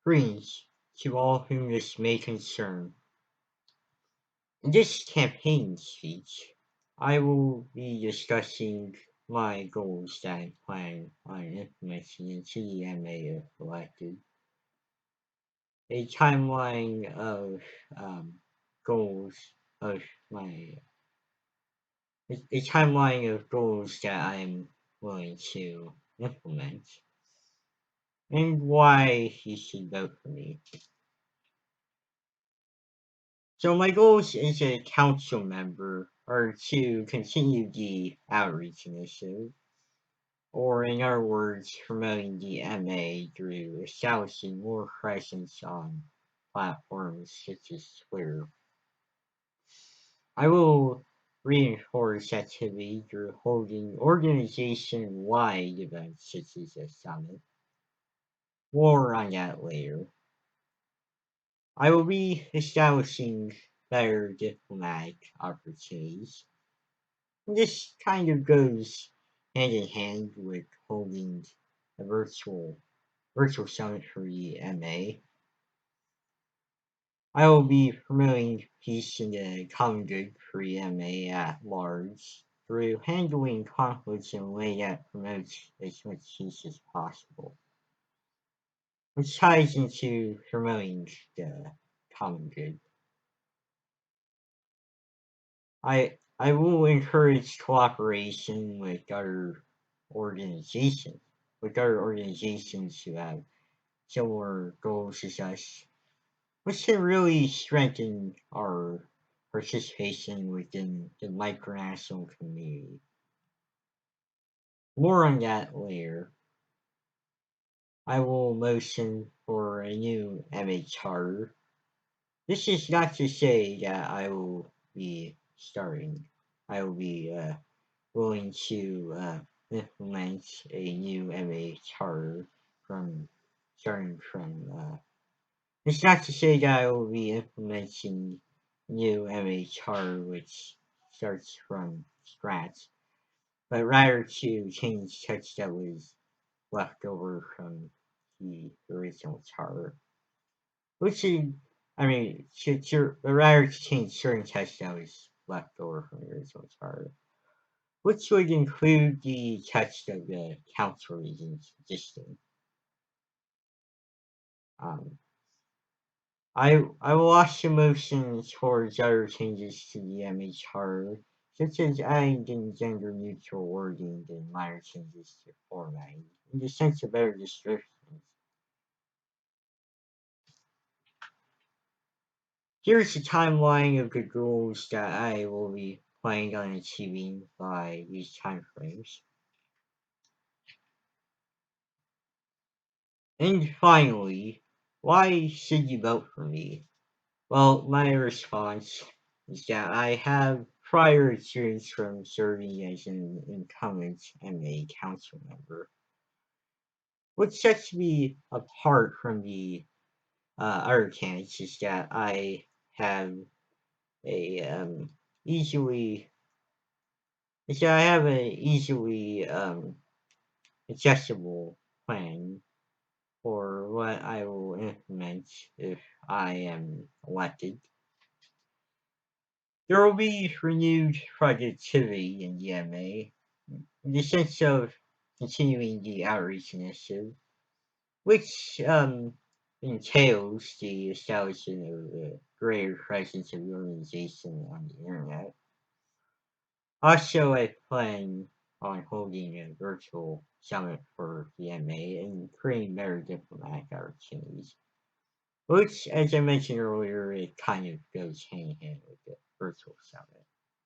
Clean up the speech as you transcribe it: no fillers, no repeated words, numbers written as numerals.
Greetings to all whom this may concern. In this campaign speech, I will be discussing my goals that I plan on implementing into the MA if elected. A timeline of goals of my a timeline of goals that I'm willing to implement, and why you should vote for me. So my goals as a council member are to continue the outreach initiative, or in other words, promoting the MA through establishing more presence on platforms such as Twitter. I will reinforce activity through holding organization-wide events such as a summit. More on that later. I will be establishing better diplomatic opportunities. This kind of goes hand in hand with holding a virtual summit for the MA. I will be promoting peace and the common good for the MA at large through handling conflicts in a way that promotes as much peace as possible, which ties into promoting the common good. I will encourage cooperation with other organizations, who have similar goals as us, which can really strengthen our participation within the micronational community. More on that later. I will motion for a new MA charter. This is not to say that I will be starting. I will be willing to implement a new MA charter from starting from. It's not to say that I will be implementing new MA charter which starts from scratch, but rather to change text that was left over from the original charter, which is, rather to change certain text that was left over from the original charter, which would include the text of the council regions existing. Um, I will also motion towards other changes to the MA charter, such as adding in gender neutral wording and minor changes to formatting, in the sense of better descriptions. Here's a timeline of the goals that I will be planning on achieving by these timeframes. And finally, why should you vote for me? Well, my response is that I have prior experience from serving as an incumbent MA council member, which sets me apart from the other candidates is that I have a easily accessible plan for what I will implement if I am elected. There will be renewed productivity in the MA in the sense of continuing the outreach initiative, which entails the establishment of a greater presence of the organization on the internet. Also, I plan on holding a virtual summit for the MA and creating better diplomatic opportunities, which, as I mentioned earlier, it kind of goes hand in hand with the virtual summit.